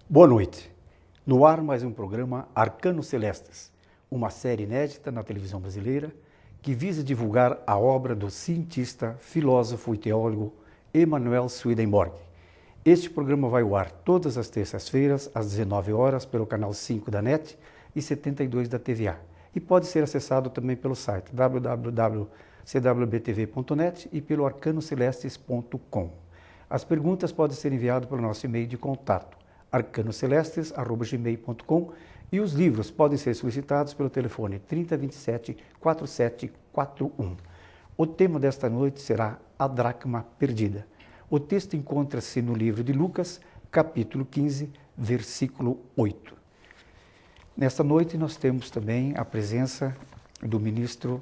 Boa noite. No ar mais um programa Arcanos Celestes, uma série inédita na televisão brasileira que visa divulgar a obra do cientista, filósofo e teólogo Emanuel Swedenborg. Este programa vai ao ar todas as terças-feiras às 19 horas pelo canal 5 da NET e 72 da TVA e pode ser acessado também pelo site www.cwbtv.net e pelo arcanocelestes.com. As perguntas podem ser enviadas pelo nosso e-mail de contato arcanocelestes@gmail.com e os livros podem ser solicitados pelo telefone 3027-4741. O tema desta noite será a dracma perdida. O texto encontra-se no livro de Lucas, capítulo 15, versículo 8. Nesta noite nós temos também a presença do ministro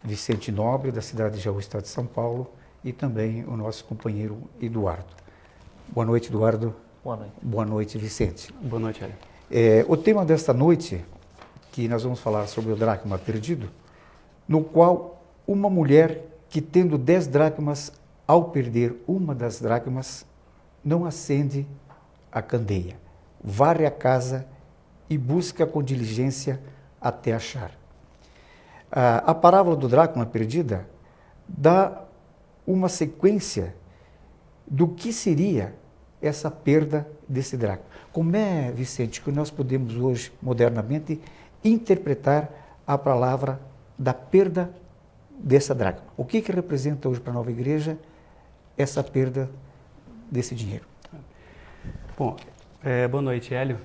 Vicente Nobre, da cidade de Jaú, estado de São Paulo, e também o nosso companheiro Eduardo. Boa noite, Eduardo. Boa noite. Boa noite, Vicente. Boa noite, Hélio. O tema desta noite, que nós vamos falar sobre o dracma perdido, no qual uma mulher que tendo 10 dracmas, ao perder uma das dracmas, não acende a candeia, varre a casa e busca com diligência até achar. A parábola do dracma perdida dá uma sequência do que seria essa perda desse dracma. Como é, Vicente, que nós podemos hoje, modernamente, interpretar a palavra da perda dessa dracma? O que representa hoje para a nova igreja essa perda desse dinheiro? Bom, boa noite, Hélio.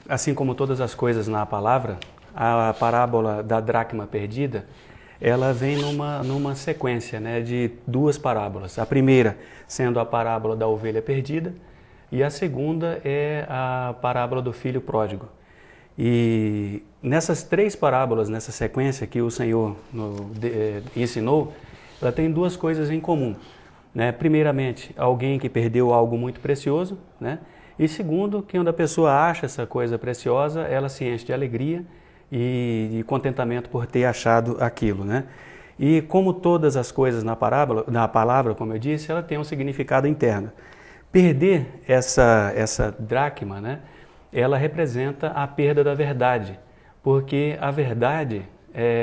Assim como todas as coisas na palavra, a parábola da dracma perdida, ela vem numa sequência, né, de duas parábolas. A primeira sendo a parábola da ovelha perdida e a segunda é a parábola do filho pródigo. E nessas três parábolas, nessa sequência que o Senhor ensinou, ela tem duas coisas em comum, né? Primeiramente, alguém que perdeu algo muito precioso, né? E segundo, que quando a pessoa acha essa coisa preciosa, ela se enche de alegria e contentamento por ter achado aquilo, né? E como todas as coisas na palavra, como eu disse, ela tem um significado interno. Perder essa dracma, né? Ela representa a perda da verdade, porque a verdade,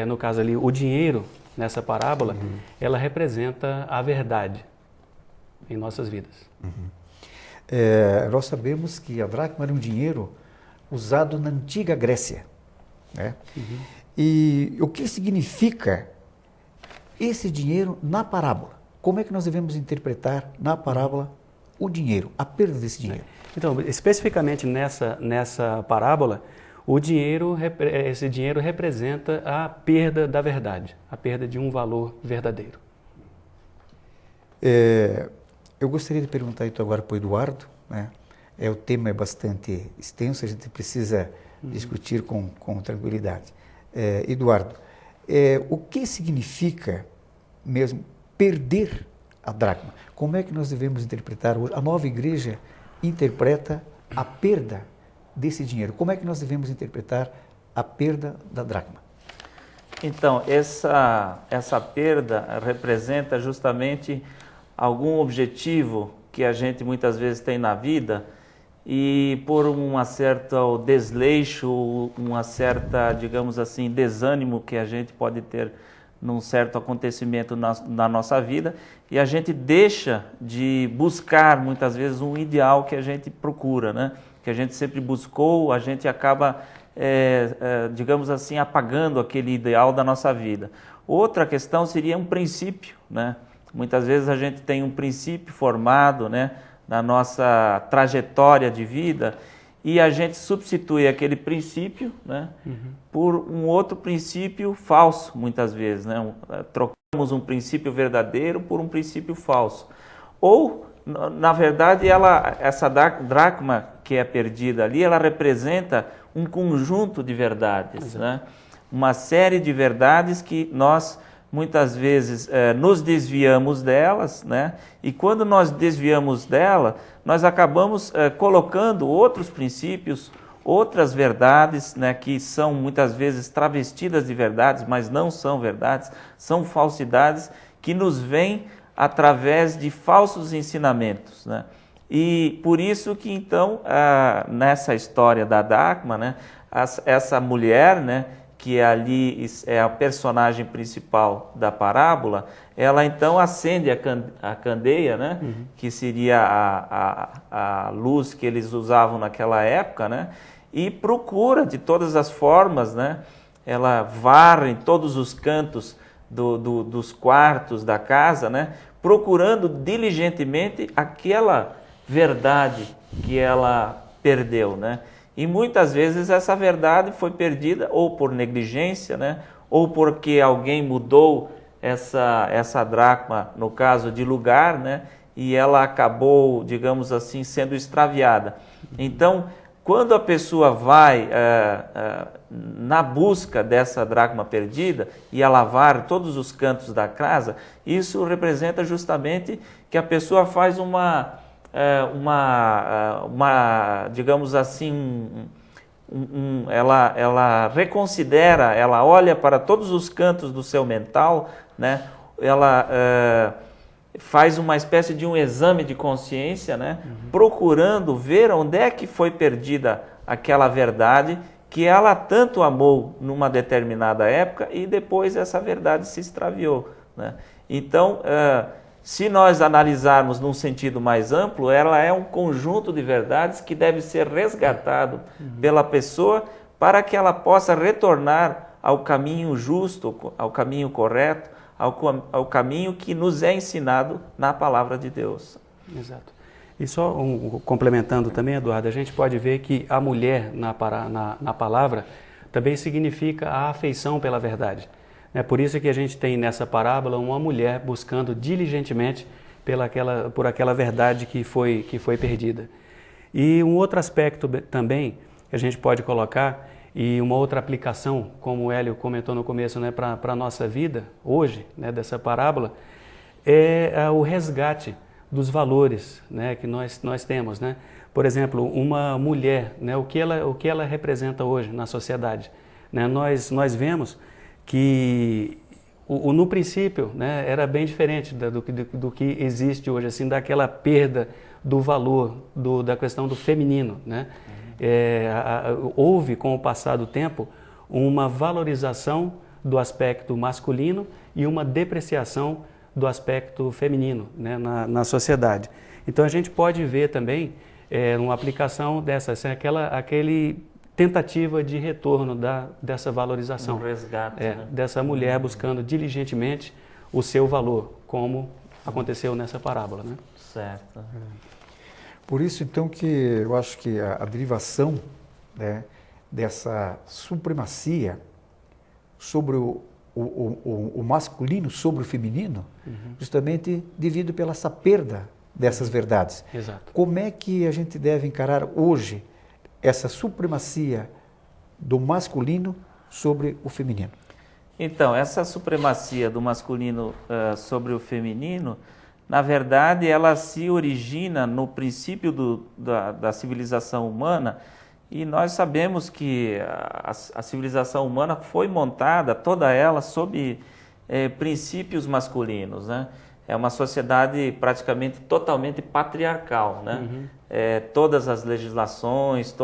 no caso ali, o dinheiro nessa parábola, ela representa a verdade em nossas vidas. Nós sabemos que a dracma era um dinheiro usado na antiga Grécia, né? E o que significa esse dinheiro na parábola? Como é que nós devemos interpretar na parábola o dinheiro, a perda desse dinheiro? Então, especificamente nessa parábola, esse dinheiro representa a perda da verdade, a perda de um valor verdadeiro. Eu gostaria de perguntar então agora para o Eduardo, né? O tema é bastante extenso, a gente precisa discutir com tranquilidade. Eduardo, o que significa mesmo perder a dracma? Como é que nós devemos interpretar hoje? A nova igreja interpreta a perda desse dinheiro. Como é que nós devemos interpretar a perda da dracma? Então, essa perda representa justamente algum objetivo que a gente muitas vezes tem na vida e por um certo desleixo, uma certa, digamos assim, desânimo que a gente pode ter num certo acontecimento na nossa vida e a gente deixa de buscar muitas vezes um ideal que a gente procura, né? Que a gente sempre buscou, a gente acaba, digamos assim, apagando aquele ideal da nossa vida. Outra questão seria um princípio, né? Muitas vezes a gente tem um princípio formado, né, na nossa trajetória de vida e a gente substitui aquele princípio, né, por um outro princípio falso, muitas vezes, né? Trocamos um princípio verdadeiro por um princípio falso. Ou, na verdade, essa dracma que é perdida ali, ela representa um conjunto de verdades, né? Uma série de verdades que nós muitas vezes nos desviamos delas, né? E quando nós desviamos dela, nós acabamos colocando outros princípios, outras verdades, né? Que são muitas vezes travestidas de verdades, mas não são verdades, são falsidades que nos vêm através de falsos ensinamentos, né? E por isso que então, nessa história da dracma, né, essa mulher, né, que ali é a personagem principal da parábola, ela então acende a candeia, né, que seria a luz que eles usavam naquela época, né, e procura de todas as formas, né, ela varre em todos os cantos dos quartos da casa, né, procurando diligentemente aquela verdade que ela perdeu, né? E muitas vezes essa verdade foi perdida ou por negligência, né? Ou porque alguém mudou essa dracma, no caso, de lugar, né? E ela acabou, digamos assim, sendo extraviada. Então, quando a pessoa vai na busca dessa dracma perdida e a lavar todos os cantos da casa, isso representa justamente que a pessoa faz digamos assim, ela reconsidera, ela olha para todos os cantos do seu mental, né? Ela faz uma espécie de um exame de consciência, né? Procurando ver onde é que foi perdida aquela verdade que ela tanto amou numa determinada época e depois essa verdade se extraviou, né? Então, se nós analisarmos num sentido mais amplo, ela é um conjunto de verdades que deve ser resgatado pela pessoa para que ela possa retornar ao caminho justo, ao caminho correto, ao caminho que nos é ensinado na palavra de Deus. Exato. E só complementando também, Eduardo, a gente pode ver que a mulher na palavra também significa a afeição pela verdade. É por isso que a gente tem nessa parábola uma mulher buscando diligentemente por aquela verdade que foi perdida. E um outro aspecto também que a gente pode colocar, e uma outra aplicação, como o Hélio comentou no começo, né, para a nossa vida, hoje, né, dessa parábola, é o resgate dos valores, né, que nós temos, né? Por exemplo, uma mulher, né, o que ela representa hoje na sociedade, né? Nós vemos que no princípio, né, era bem diferente do que existe hoje, assim, daquela perda do valor, da questão do feminino, né? Houve, com o passar do tempo, uma valorização do aspecto masculino e uma depreciação do aspecto feminino, né, na sociedade. Então a gente pode ver também uma aplicação dessa, assim, aquele tentativa de retorno dessa valorização, resgate, né? Dessa mulher buscando diligentemente o seu valor, como aconteceu nessa parábola, né? Certo. Por isso, então, que eu acho que a derivação, né, dessa supremacia sobre o masculino sobre o feminino, justamente devido pela essa perda dessas verdades. Exato. Como é que a gente deve encarar hoje essa supremacia do masculino sobre o feminino? Então, essa supremacia do masculino sobre o feminino, na verdade, ela se origina no princípio da civilização humana, e nós sabemos que a civilização humana foi montada, toda ela, sob princípios masculinos, né? É uma sociedade praticamente totalmente patriarcal, né? Todas as legislações,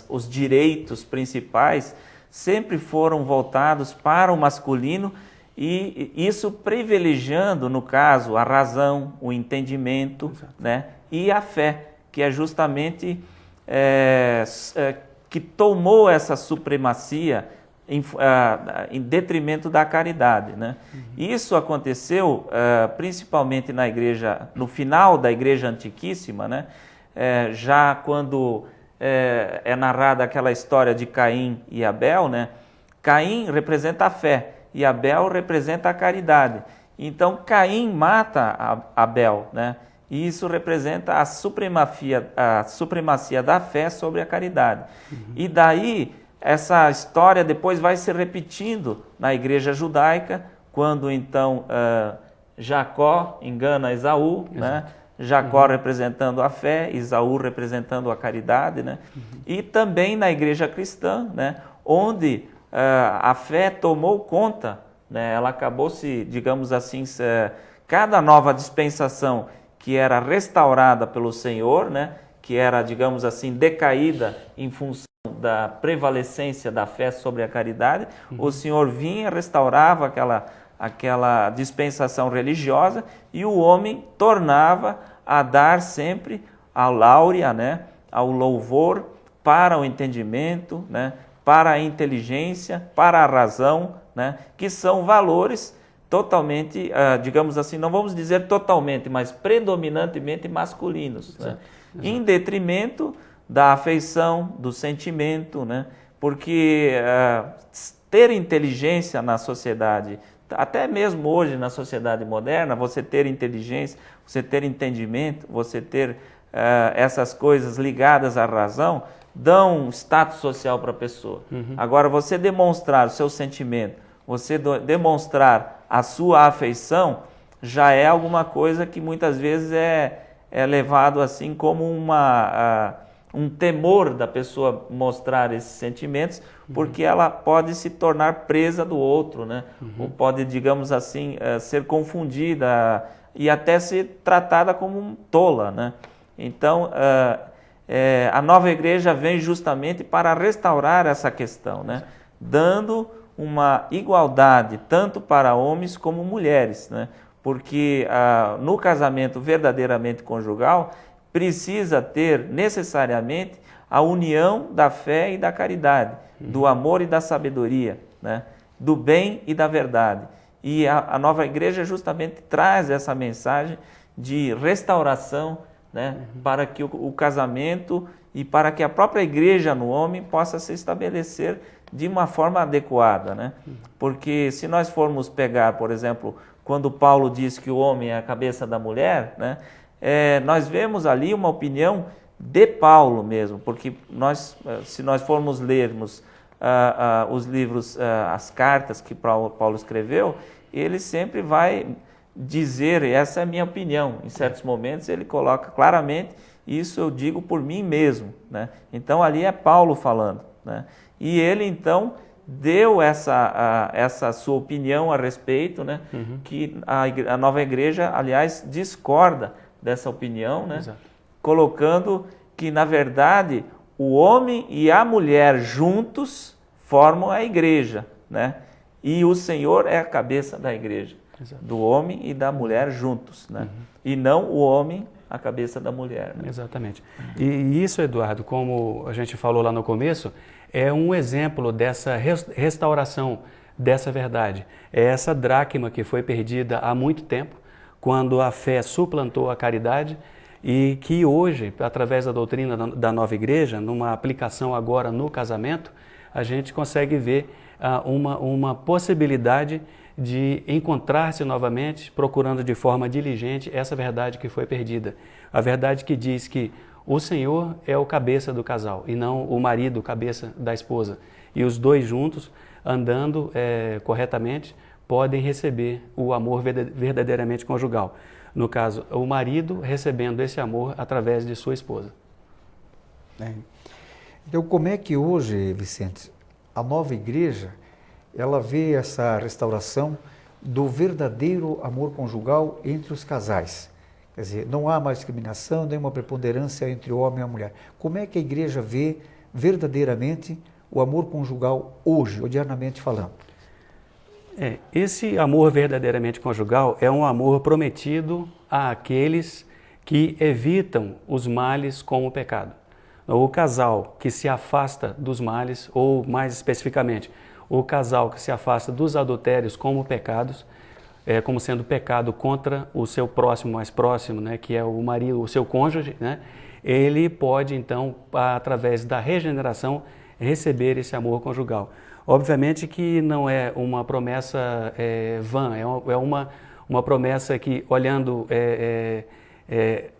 os direitos principais sempre foram voltados para o masculino, e isso privilegiando, no caso, a razão, o entendimento, né? E a fé, que é justamente que tomou essa supremacia em detrimento da caridade, né? Isso aconteceu principalmente na igreja, no final da igreja antiquíssima, né? Já quando é narrada aquela história de Caim e Abel, né? Caim representa a fé e Abel representa a caridade. Então Caim mata Abel, né? E isso representa a supremacia da fé sobre a caridade. E daí essa história depois vai se repetindo na igreja judaica, quando então Jacó engana Esaú, né? Jacó representando a fé, Esaú representando a caridade, né? E também na igreja cristã, né? Onde a fé tomou conta, né? Ela acabou se, digamos assim, cada nova dispensação que era restaurada pelo Senhor, né? Que era, digamos assim, decaída em função da prevalecência da fé sobre a caridade, o Senhor vinha, restaurava aquela dispensação religiosa e o homem tornava a dar sempre a láurea, né? Ao louvor para o entendimento, né? Para a inteligência, para a razão, né? Que são valores totalmente, digamos assim, não vamos dizer totalmente, mas predominantemente masculinos, né? Em detrimento da afeição, do sentimento, né? Porque ter inteligência na sociedade, até mesmo hoje na sociedade moderna, você ter inteligência, você ter entendimento, você ter essas coisas ligadas à razão, dão status social para a pessoa. Agora, você demonstrar o seu sentimento, você demonstrar a sua afeição, já é alguma coisa que muitas vezes é levado assim como um temor da pessoa mostrar esses sentimentos, porque ela pode se tornar presa do outro, né? Ou pode, digamos assim, ser confundida e até ser tratada como tola, né? Então, a nova igreja vem justamente para restaurar essa questão, né? Dando uma igualdade tanto para homens como mulheres, né? Porque no casamento verdadeiramente conjugal precisa ter necessariamente a união da fé e da caridade, do amor e da sabedoria, né? Do bem e da verdade. E a nova igreja justamente traz essa mensagem de restauração, né? Para que o casamento e para que a própria igreja no homem possa se estabelecer de uma forma adequada, né? Porque se nós formos pegar, por exemplo, quando Paulo diz que o homem é a cabeça da mulher, né? Nós vemos ali uma opinião de Paulo mesmo, porque se nós formos lermos os livros, as cartas que Paulo escreveu, ele sempre vai dizer, essa é a minha opinião. Em certos momentos ele coloca claramente, isso eu digo por mim mesmo, né? Então ali é Paulo falando, né? E ele então deu essa sua opinião a respeito, né? Que a nova igreja, aliás, discorda dessa opinião, né? Exato. Colocando que, na verdade, o homem e a mulher juntos formam a igreja, né? E o Senhor é a cabeça da igreja. Exato. Do homem e da mulher juntos, né? E não o homem a cabeça da mulher, né? Exatamente. E isso, Eduardo, como a gente falou lá no começo, é um exemplo dessa restauração dessa verdade. É essa dracma que foi perdida há muito tempo, quando a fé suplantou a caridade, e que hoje, através da doutrina da nova igreja, numa aplicação agora no casamento, a gente consegue ver uma possibilidade de encontrar-se novamente, procurando de forma diligente essa verdade que foi perdida. A verdade que diz que o Senhor é o cabeça do casal e não o marido, cabeça da esposa. E os dois juntos, andando corretamente, podem receber o amor verdadeiramente conjugal. No caso, o marido recebendo esse amor através de sua esposa. Então, como é que hoje, Vicente, a nova igreja, ela vê essa restauração do verdadeiro amor conjugal entre os casais? Quer dizer, não há mais discriminação, nem uma preponderância entre o homem e a mulher. Como é que a igreja vê verdadeiramente o amor conjugal hoje, odiernamente falando? Esse amor verdadeiramente conjugal é um amor prometido àqueles que evitam os males com o pecado. O casal que se afasta dos males, ou mais especificamente, o casal que se afasta dos adultérios como pecados, como sendo pecado contra o seu próximo mais próximo, né, que é o marido, o seu cônjuge, né, ele pode então, através da regeneração, receber esse amor conjugal. Obviamente que não é uma promessa vã, é uma promessa que, olhando,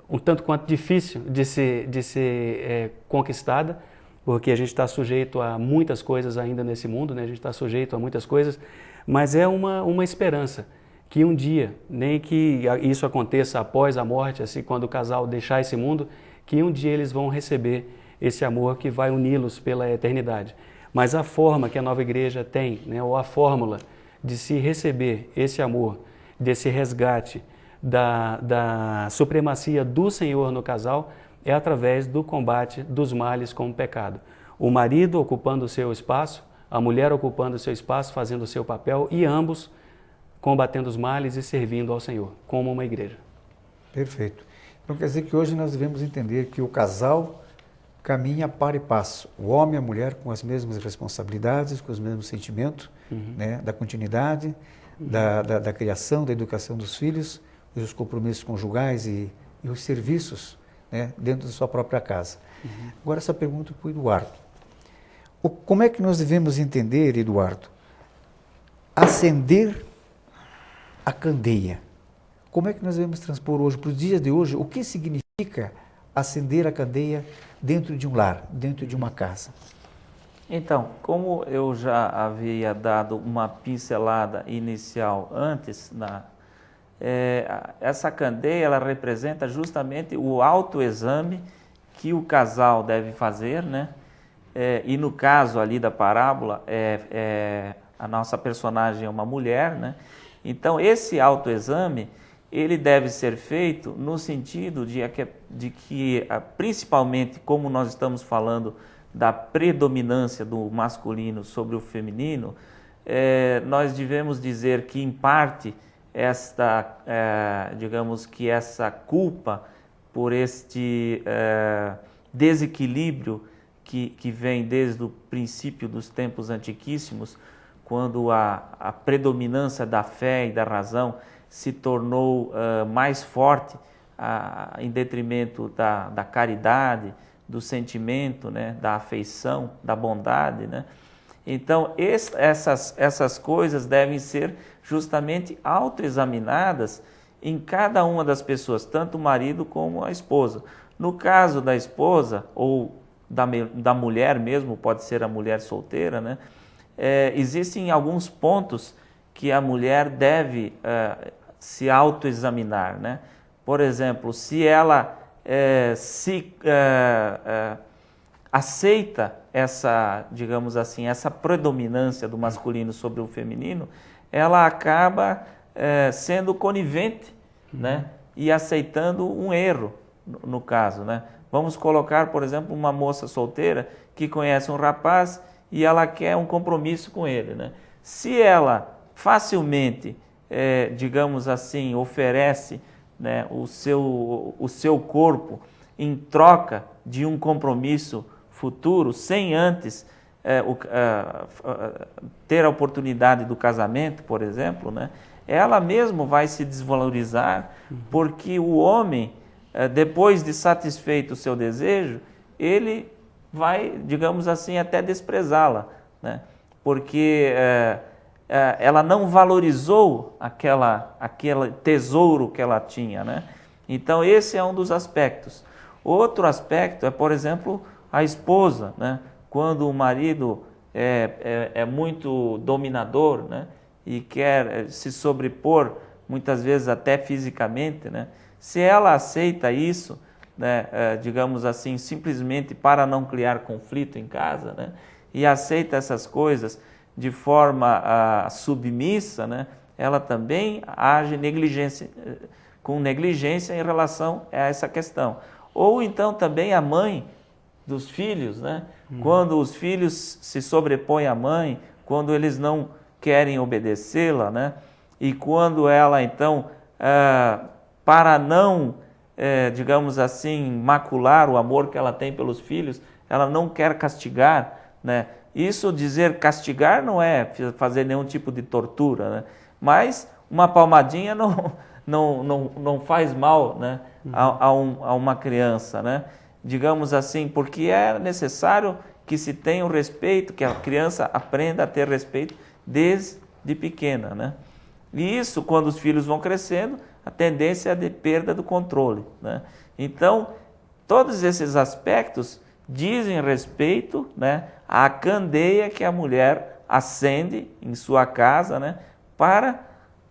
um tanto quanto difícil de ser conquistada, porque a gente está sujeito a muitas coisas ainda nesse mundo, né? A gente está sujeito a muitas coisas, mas é uma esperança que um dia, nem que isso aconteça após a morte, assim, quando o casal deixar esse mundo, que um dia eles vão receber esse amor que vai uni-los pela eternidade. Mas a forma que a nova igreja tem, né, ou a fórmula de se receber esse amor, desse resgate da supremacia do Senhor no casal é através do combate dos males com o pecado. O marido ocupando o seu espaço, a mulher ocupando o seu espaço, fazendo o seu papel, e ambos combatendo os males e servindo ao Senhor, como uma igreja. Perfeito. Então quer dizer que hoje nós devemos entender que o casal caminha par e passo. O homem e a mulher com as mesmas responsabilidades, com os mesmos sentimentos, né, da continuidade, da criação, da educação dos filhos, os compromissos conjugais e os serviços, né, dentro da sua própria casa. Agora essa pergunta para o Eduardo. Como é que nós devemos entender, Eduardo, acender a candeia? Como é que nós devemos transpor hoje, para os dias de hoje, o que significa acender a candeia dentro de um lar, dentro de uma casa? Então, como eu já havia dado uma pincelada inicial antes, essa candeia ela representa justamente o autoexame que o casal deve fazer, né? E no caso ali da parábola, a nossa personagem é uma mulher, né? Então, esse autoexame, ele deve ser feito no sentido de que, principalmente como nós estamos falando da predominância do masculino sobre o feminino, nós devemos dizer que, em parte, digamos que essa culpa por este desequilíbrio que vem desde o princípio dos tempos antiquíssimos, quando a predominância da fé e da razão se tornou mais forte em detrimento da caridade, do sentimento, né, da afeição, da bondade, né? Então, essas coisas devem ser justamente autoexaminadas em cada uma das pessoas, tanto o marido como a esposa. No caso da esposa, ou da mulher mesmo, pode ser a mulher solteira, né? Existem alguns pontos que a mulher deve se autoexaminar, né? Por exemplo, se ela aceita essa, digamos assim, essa predominância do masculino sobre o feminino, ela acaba sendo conivente, né? E aceitando um erro, no caso, né? Vamos colocar, por exemplo, uma moça solteira que conhece um rapaz e ela quer um compromisso com ele, né? Se ela facilmente, digamos assim, oferece, né, o seu corpo em troca de um compromisso futuro, sem antes ter a oportunidade do casamento, por exemplo, né, ela mesmo vai se desvalorizar, porque o homem, depois de satisfeito o seu desejo, ele vai, digamos assim, até desprezá-la, né, porque ela não valorizou aquele tesouro que ela tinha, né? Então, esse é um dos aspectos. Outro aspecto é, por exemplo, a esposa, né? Quando o marido é muito dominador, né? E quer se sobrepor, muitas vezes até fisicamente, né? Se ela aceita isso, né? Digamos assim, simplesmente para não criar conflito em casa, né? E aceita essas coisas de forma submissa, né? Ela também age com negligência em relação a essa questão. Ou então também a mãe dos filhos, né? Quando os filhos se sobrepõem à mãe, quando eles não querem obedecê-la, né? E quando ela então, para não, digamos assim, macular o amor que ela tem pelos filhos, ela não quer castigar, né? Isso, dizer castigar, não é fazer nenhum tipo de tortura, né? Mas uma palmadinha não faz mal, né? A uma criança, né? Digamos assim, porque é necessário que se tenha o respeito, que a criança aprenda a ter respeito desde pequena, né? E isso, quando os filhos vão crescendo, a tendência é de perda do controle, né? Então, todos esses aspectos dizem respeito, né, à candeia que a mulher acende em sua casa, né, para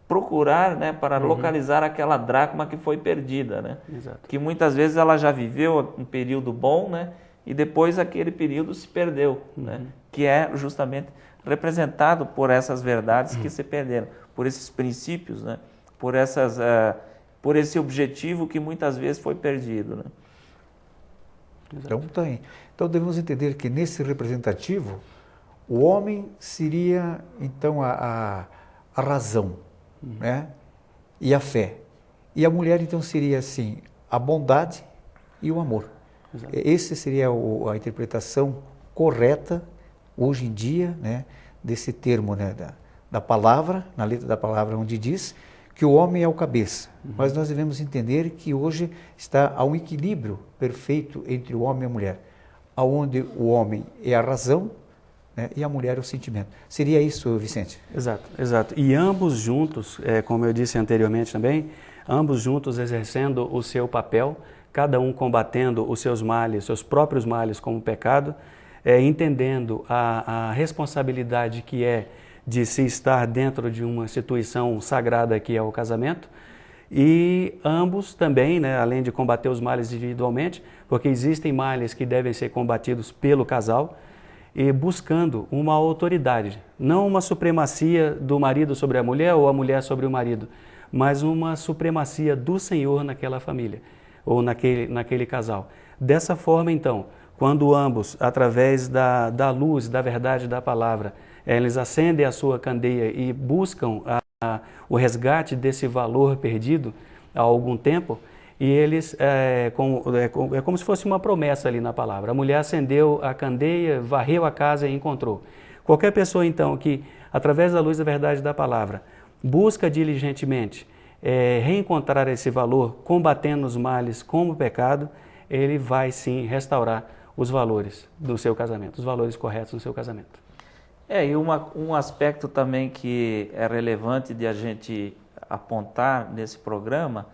procurar, né, para localizar aquela dracma que foi perdida, né? Exato. Que muitas vezes ela já viveu um período bom, né, e depois aquele período se perdeu, né, que é justamente representado por essas verdades que se perderam, por esses princípios, né, por essas por esse objetivo que muitas vezes foi perdido, né? Então devemos entender que nesse representativo, o homem seria então a razão, né? E a fé. E a mulher então seria assim, a bondade e o amor. Exato. Essa seria a interpretação correta, hoje em dia, né, desse termo, né, da palavra, na letra da palavra, onde diz que o homem é o cabeça. Mas nós devemos entender que hoje há um equilíbrio perfeito entre o homem e a mulher, onde o homem é a razão, né, e a mulher é o sentimento. Seria isso, Vicente? Exato, exato. E ambos juntos, como eu disse anteriormente também, ambos juntos exercendo o seu papel, cada um combatendo os seus males, seus próprios males como pecado, entendendo a responsabilidade que é de se estar dentro de uma instituição sagrada que é o casamento, e ambos também, né, além de combater os males individualmente, porque existem males que devem ser combatidos pelo casal, e buscando uma autoridade, não uma supremacia do marido sobre a mulher ou a mulher sobre o marido, mas uma supremacia do Senhor naquela família, ou naquele casal. Dessa forma, então, quando ambos, através da luz, da verdade da palavra, eles acendem a sua candeia e buscam o resgate desse valor perdido há algum tempo, e eles, é como se fosse uma promessa ali na palavra. A mulher acendeu a candeia, varreu a casa e encontrou. Qualquer pessoa, então, que, através da luz da verdade da palavra, busca diligentemente reencontrar esse valor, combatendo os males como pecado, ele vai sim restaurar os valores do seu casamento, os valores corretos no seu casamento. E um aspecto também que é relevante de a gente apontar nesse programa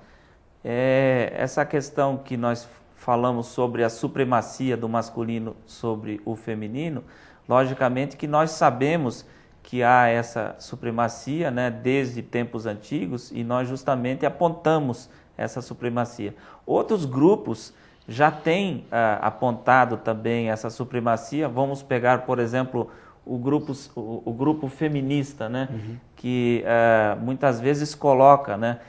é essa questão que nós falamos sobre a supremacia do masculino sobre o feminino. Logicamente que nós sabemos que há essa supremacia, né, desde tempos antigos, e nós justamente apontamos essa supremacia. Outros grupos já têm apontado também essa supremacia. Vamos pegar, por exemplo, o grupo feminista, né, que muitas vezes coloca, né,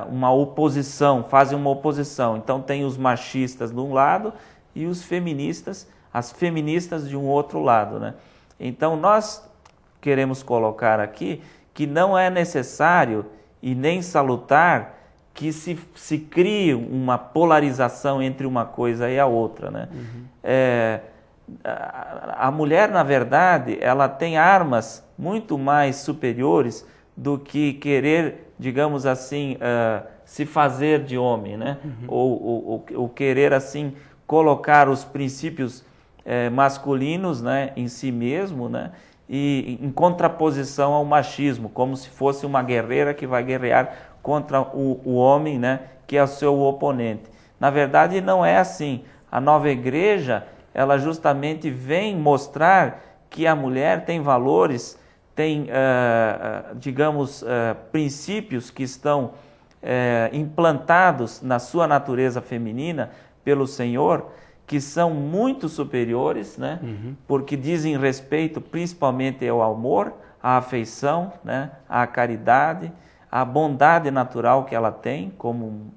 uma oposição, fazem uma oposição. Então tem os machistas de um lado e os feministas, as feministas de um outro lado, né? Então nós queremos colocar aqui que não é necessário e nem salutar que se crie uma polarização entre uma coisa e a outra, né? A mulher, na verdade, ela tem armas muito mais superiores do que querer, digamos assim, se fazer de homem, né? Ou querer, assim, colocar os princípios masculinos, né, em si mesmo, né? E em contraposição ao machismo, como se fosse uma guerreira que vai guerrear contra o homem, né, que é o seu oponente. Na verdade, não é assim. A nova igreja, ela justamente vem mostrar que a mulher tem valores, tem, digamos, princípios que estão implantados na sua natureza feminina pelo Senhor, que são muito superiores, né? Porque dizem respeito principalmente ao amor, à afeição, né? À caridade, à bondade natural que ela tem como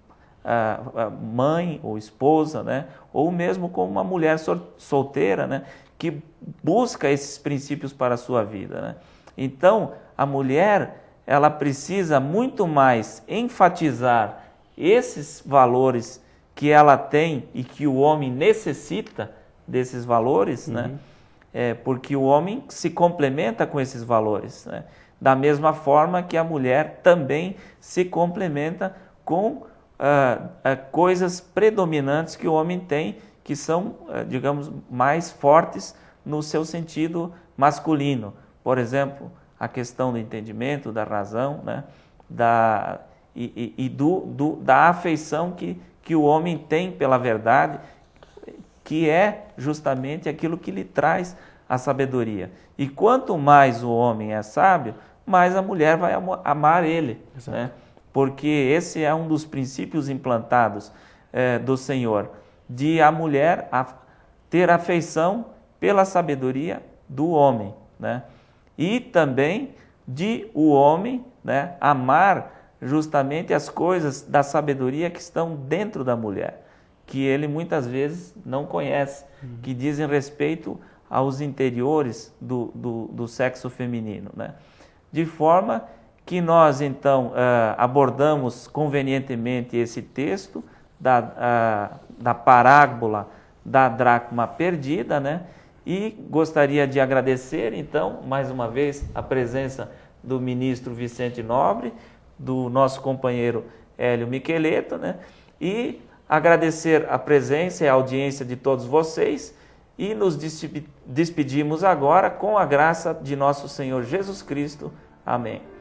mãe ou esposa, né? Ou mesmo como uma mulher solteira, né? Que busca esses princípios para a sua vida, né? Então, a mulher, ela precisa muito mais enfatizar esses valores que ela tem e que o homem necessita desses valores, né? Porque o homem se complementa com esses valores, né? Da mesma forma que a mulher também se complementa com coisas predominantes que o homem tem, que são, digamos, mais fortes no seu sentido masculino. Por exemplo, a questão do entendimento, da razão, né? Da afeição que o homem tem pela verdade, que é justamente aquilo que lhe traz a sabedoria. E quanto mais o homem é sábio, mais a mulher vai amar ele, né? Porque esse é um dos princípios implantados do Senhor, de a mulher ter afeição pela sabedoria do homem, né? E também de o homem, né, amar justamente as coisas da sabedoria que estão dentro da mulher, que ele muitas vezes não conhece, que dizem respeito aos interiores do sexo feminino, né? De forma que nós, então, abordamos convenientemente esse texto da parábola da dracma perdida, né? E gostaria de agradecer, então, mais uma vez, a presença do ministro Vicente Nobre, do nosso companheiro Hélio Miqueleto, né? E agradecer a presença e a audiência de todos vocês e nos despedimos agora com a graça de nosso Senhor Jesus Cristo. Amém.